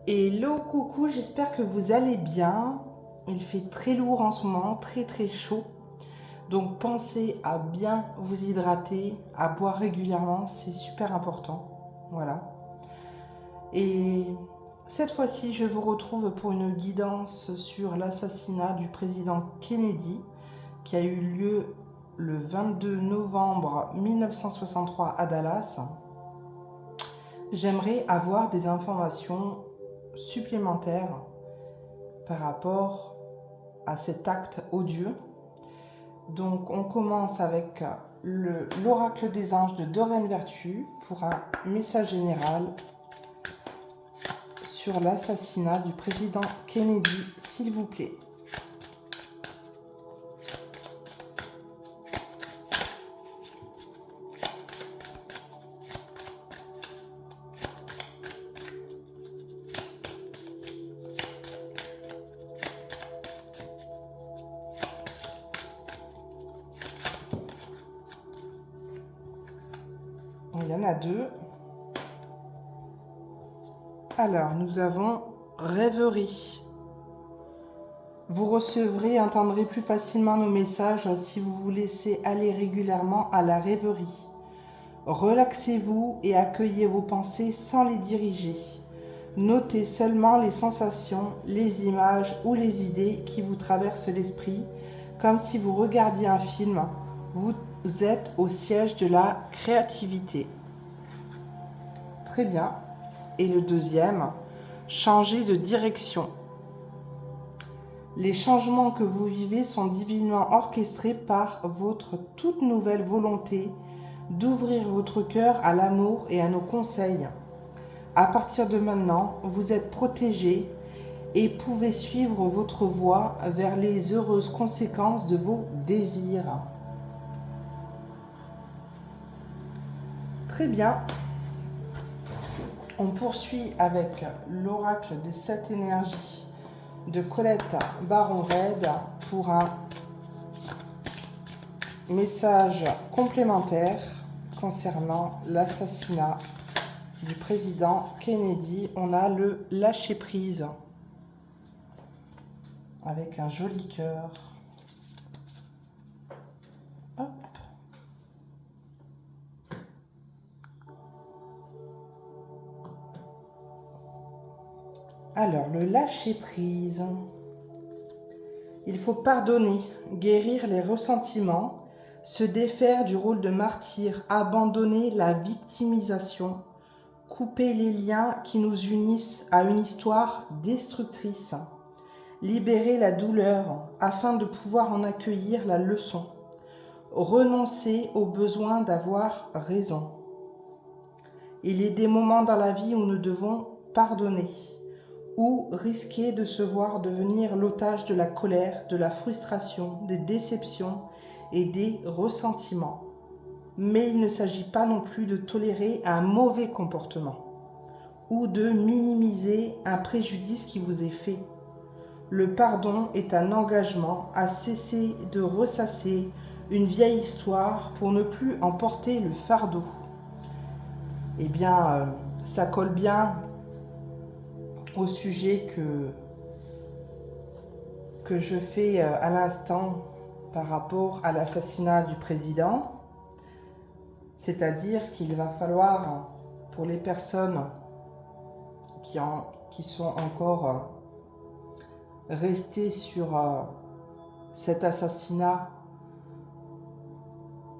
Hello, coucou, j'espère que vous allez bien. Il fait très lourd en ce moment, très très chaud. Donc pensez à bien vous hydrater, à boire régulièrement, c'est super important. Voilà. Et cette fois-ci, je vous retrouve pour une guidance sur l'assassinat du président Kennedy qui a eu lieu le 22 novembre 1963 à Dallas. J'aimerais avoir des informations supplémentaires par rapport à cet acte odieux. Donc on commence avec l'oracle des anges de Doreen Virtue pour un message général sur l'assassinat du président Kennedy, s'il vous plaît. Il y en a deux. Alors, nous avons rêverie. Vous recevrez et entendrez plus facilement nos messages si vous vous laissez aller régulièrement à la rêverie. Relaxez-vous et accueillez vos pensées sans les diriger. Notez seulement les sensations, les images ou les idées qui vous traversent l'esprit, comme si vous regardiez un film. Vous êtes au siège de la créativité. Très bien. Et le deuxième, changer de direction. Les changements que vous vivez sont divinement orchestrés par votre toute nouvelle volonté d'ouvrir votre cœur à l'amour et à nos conseils. À partir de maintenant, vous êtes protégé et pouvez suivre votre voie vers les heureuses conséquences de vos désirs. Très bien. On poursuit avec l'oracle des 7 énergies de Colette Baron-Red pour un message complémentaire concernant l'assassinat du président Kennedy. On a le lâcher-prise avec un joli cœur. Hop. Alors, le lâcher-prise. Il faut pardonner, guérir les ressentiments, se défaire du rôle de martyr, abandonner la victimisation, couper les liens qui nous unissent à une histoire destructrice, libérer la douleur afin de pouvoir en accueillir la leçon, renoncer au besoin d'avoir raison. Il est des moments dans la vie où nous devons pardonner, ou risquer de se voir devenir l'otage de la colère, de la frustration, des déceptions et des ressentiments. Mais il ne s'agit pas non plus de tolérer un mauvais comportement ou de minimiser un préjudice qui vous est fait. Le pardon est un engagement à cesser de ressasser une vieille histoire pour ne plus en porter le fardeau. Eh bien, ça colle bien au sujet que je fais à l'instant par rapport à l'assassinat du président. C'est-à-dire qu'il va falloir, pour les personnes qui sont encore restées sur cet assassinat,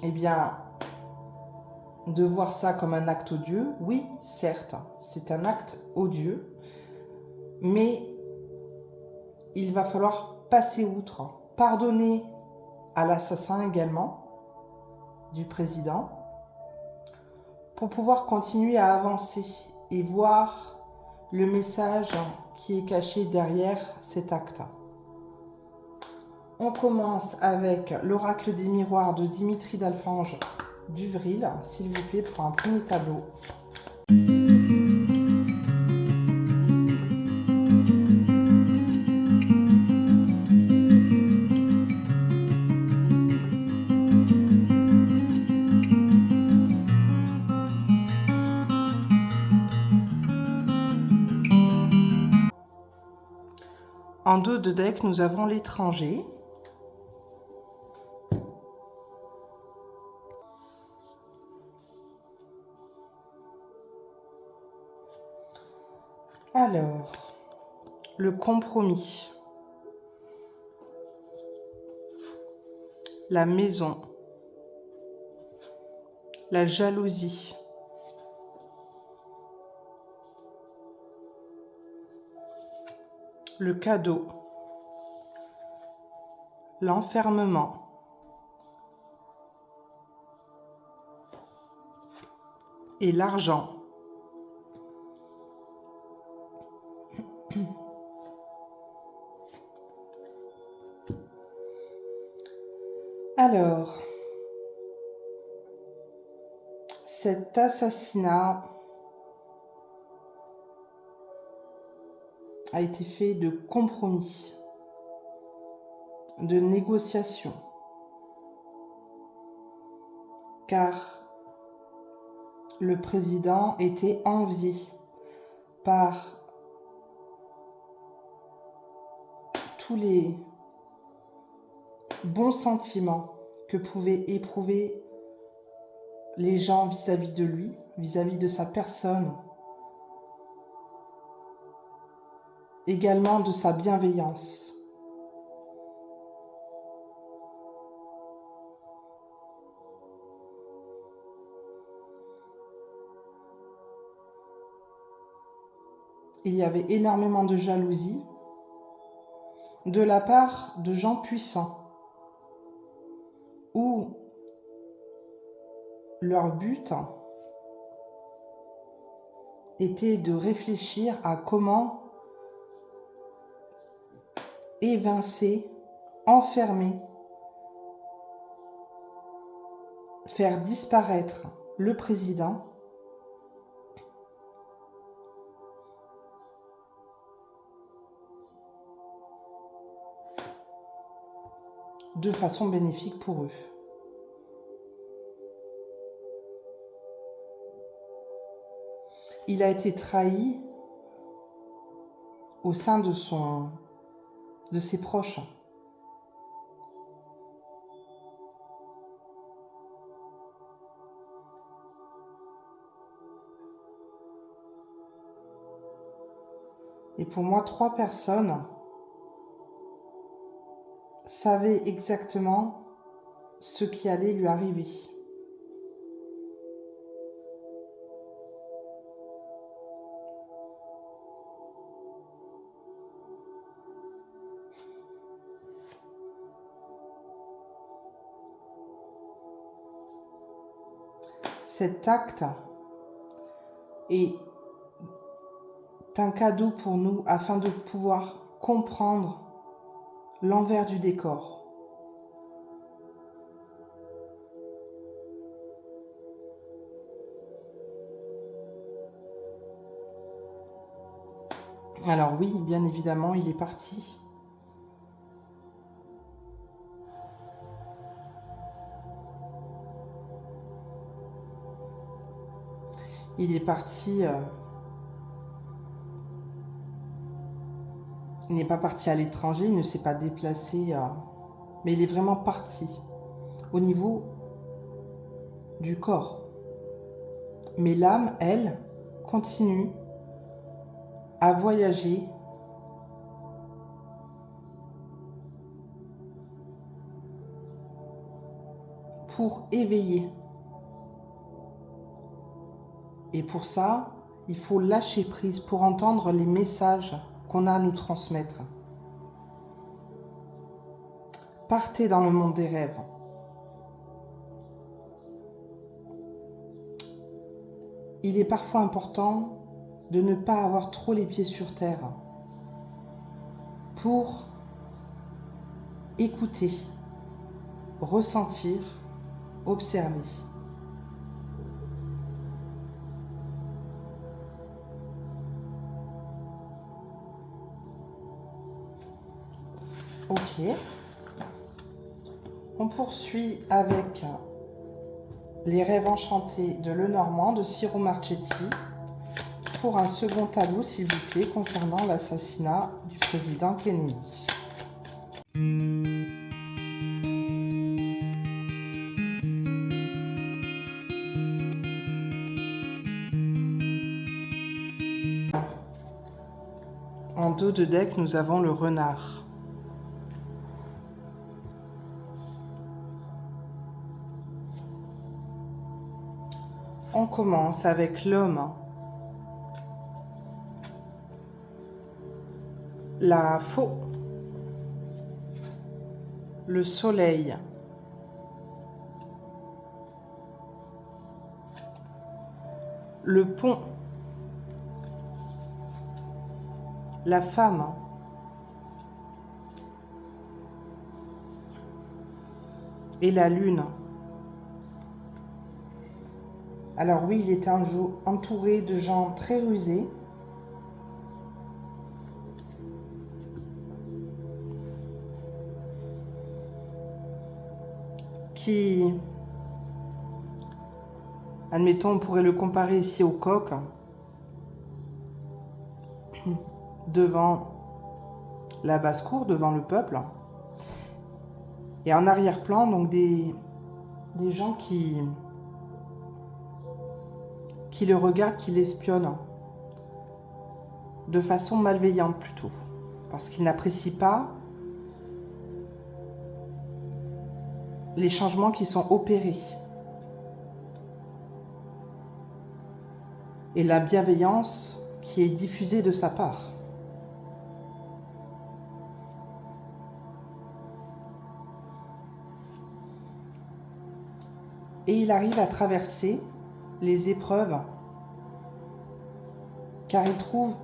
eh bien, de voir ça comme un acte odieux. Oui, certes, c'est un acte odieux, mais il va falloir passer outre, pardonner à l'assassin également, du président, pour pouvoir continuer à avancer et voir le message qui est caché derrière cet acte. On commence avec l'oracle des miroirs de Dimitri d'Alfange d'Uvril, s'il vous plaît, pour un premier tableau. En dos de deck, nous avons l'étranger. Alors, le compromis. La maison. La jalousie. Le cadeau. L'enfermement. Et l'argent. Alors, cet assassinat a été fait de compromis, de négociation, car le président était envié par tous les bons sentiments que pouvaient éprouver les gens vis-à-vis de lui, vis-à-vis de sa personne, également de sa bienveillance. Il y avait énormément de jalousie de la part de gens puissants, où leur but était de réfléchir à comment évincer, enfermer, faire disparaître le président de façon bénéfique pour eux. Il a été trahi au sein de ses proches. Et pour moi, 3 personnes savaient exactement ce qui allait lui arriver. Cet acte est un cadeau pour nous afin de pouvoir comprendre l'envers du décor. Alors oui, bien évidemment, il est parti. Il est parti. Il n'est pas parti à l'étranger, il ne s'est pas déplacé, mais il est vraiment parti au niveau du corps. Mais l'âme, elle, continue à voyager pour éveiller. Et pour ça, il faut lâcher prise pour entendre les messages qu'on a à nous transmettre. Partez dans le monde des rêves. Il est parfois important de ne pas avoir trop les pieds sur terre pour écouter, ressentir, observer. Ok. On poursuit avec Les rêves enchantés de Lenormand de Ciro Marchetti. pour un second tableau, s'il vous plaît, concernant l'assassinat du président Kennedy. En dos de deck, nous avons le renard. On commence avec l'homme, la faux, le soleil, le pont, la femme, et la lune. Alors oui, il était entouré de gens très rusés. Qui, admettons, on pourrait le comparer ici au coq, devant la basse-cour, devant le peuple. Et en arrière-plan, donc des gens qui le regardent, qui l'espionnent, de façon malveillante plutôt, parce qu'ils n'apprécient pas les changements qui sont opérés et la bienveillance qui est diffusée de sa part. Et il arrive à traverser les épreuves car il trouve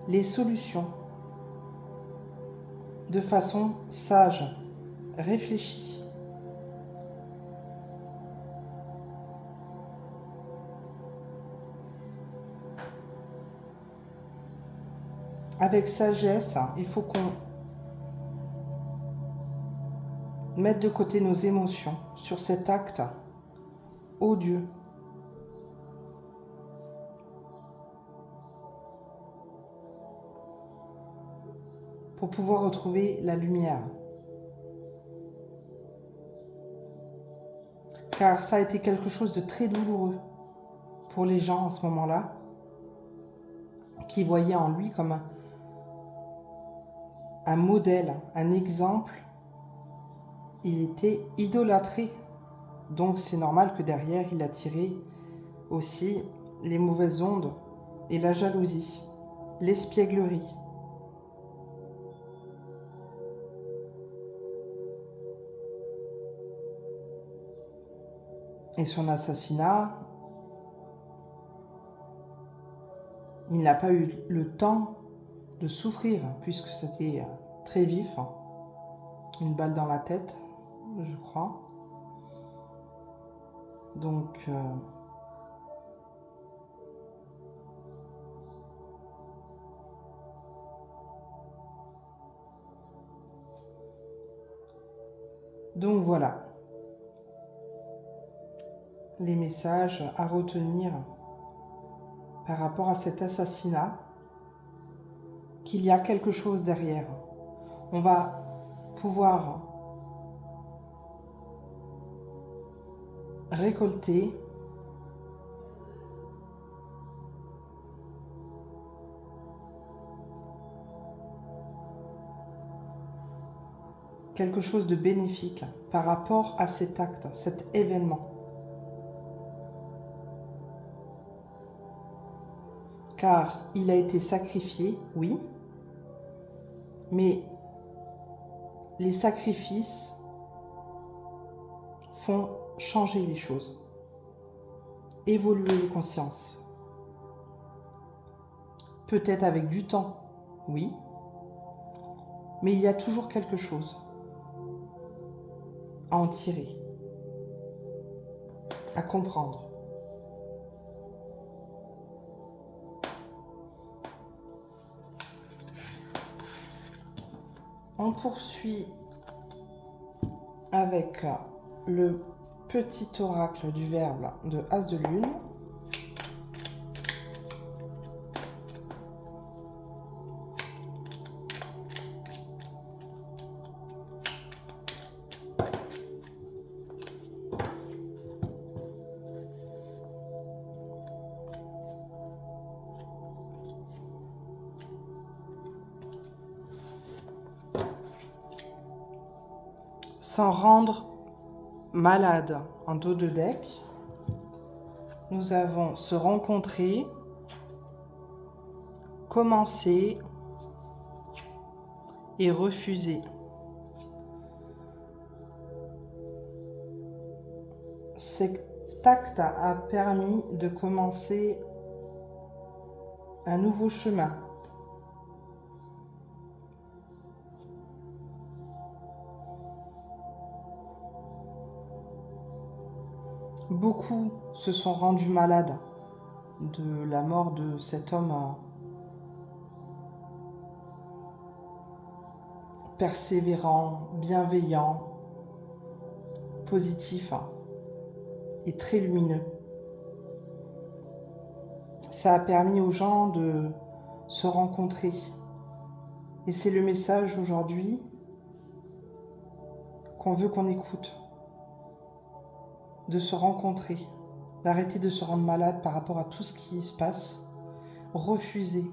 les solutions de façon sage, réfléchie. Avec sagesse, il faut qu'on mette de côté nos émotions sur cet acte odieux. Pour pouvoir retrouver la lumière. Car ça a été quelque chose de très douloureux pour les gens à ce moment-là, qui voyaient en lui comme un modèle, un exemple. Il était idolâtré. Donc c'est normal que derrière, il attirait aussi les mauvaises ondes et la jalousie, l'espièglerie. Et son assassinat, il n'a pas eu le temps de souffrir, puisque c'était très vif. Une balle dans la tête, je crois. Donc, voilà. Les messages à retenir par rapport à cet assassinat, qu'il y a quelque chose derrière. On va pouvoir récolter quelque chose de bénéfique par rapport à cet acte, cet événement. Car il a été sacrifié, oui, mais les sacrifices font changer les choses, évoluer les consciences. Peut-être avec du temps, oui, mais il y a toujours quelque chose à en tirer, à comprendre. On poursuit avec le petit oracle du verbe de As de Lune. sans rendre malade. En dos de deck, nous avons se rencontrer, commencer et refuser. Cet acte a permis de commencer un nouveau chemin. Beaucoup se sont rendus malades de la mort de cet homme persévérant, bienveillant, positif et très lumineux. Ça a permis aux gens de se rencontrer. Et c'est le message aujourd'hui qu'on veut qu'on écoute. De se rencontrer, d'arrêter de se rendre malade par rapport à tout ce qui se passe, refuser.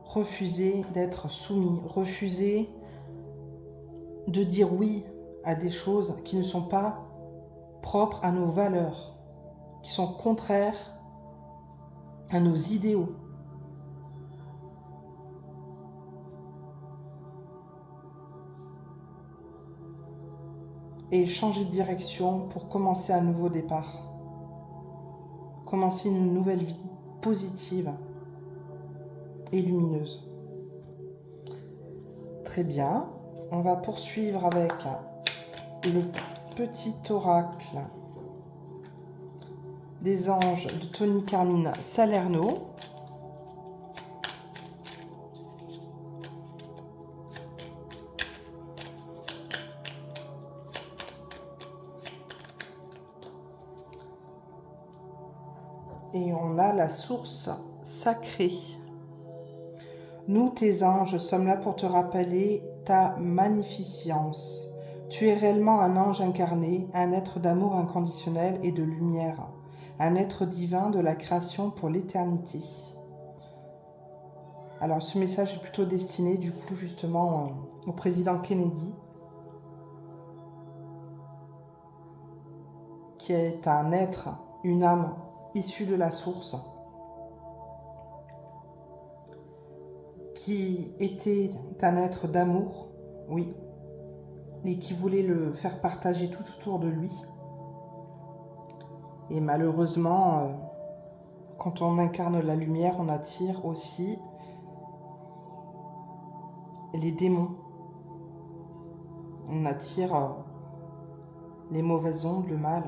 Refuser d'être soumis, refuser de dire oui à des choses qui ne sont pas propres à nos valeurs, qui sont contraires à nos idéaux. Et changer de direction pour commencer un nouveau départ. Commencer une nouvelle vie positive et lumineuse. Très bien. On va poursuivre avec le petit oracle des anges de Tony Carmine Salerno. Et on a la source sacrée. Nous, tes anges, sommes là pour te rappeler ta magnificence. Tu es réellement un ange incarné, un être d'amour inconditionnel et de lumière, un être divin de la création pour l'éternité. Alors, ce message est plutôt destiné, du coup, justement, au président Kennedy, qui est un être, une âme, issu de la source, qui était un être d'amour, oui, et qui voulait le faire partager tout autour de lui. Et malheureusement, quand on incarne la lumière, on attire aussi les démons. On attire les mauvaises ondes, le mal.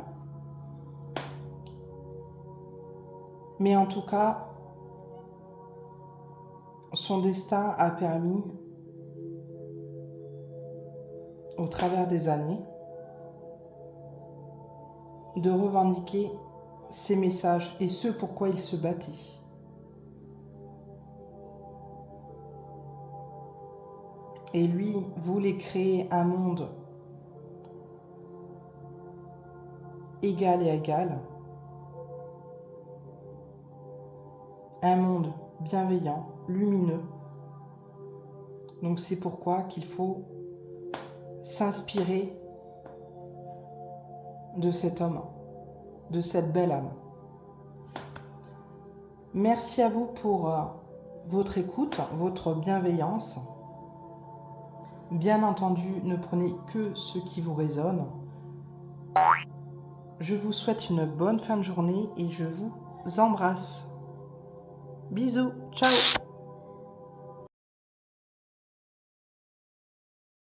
Mais en tout cas, son destin a permis, au travers des années, de revendiquer ses messages et ce pourquoi il se battait. Et lui voulait créer un monde égal et égal, un monde bienveillant, lumineux. Donc c'est pourquoi qu'il faut s'inspirer de cet homme, de cette belle âme. Merci à vous pour votre écoute, votre bienveillance. Bien entendu, ne prenez que ce qui vous résonne. Je vous souhaite une bonne fin de journée et je vous embrasse. Bisous, ciao!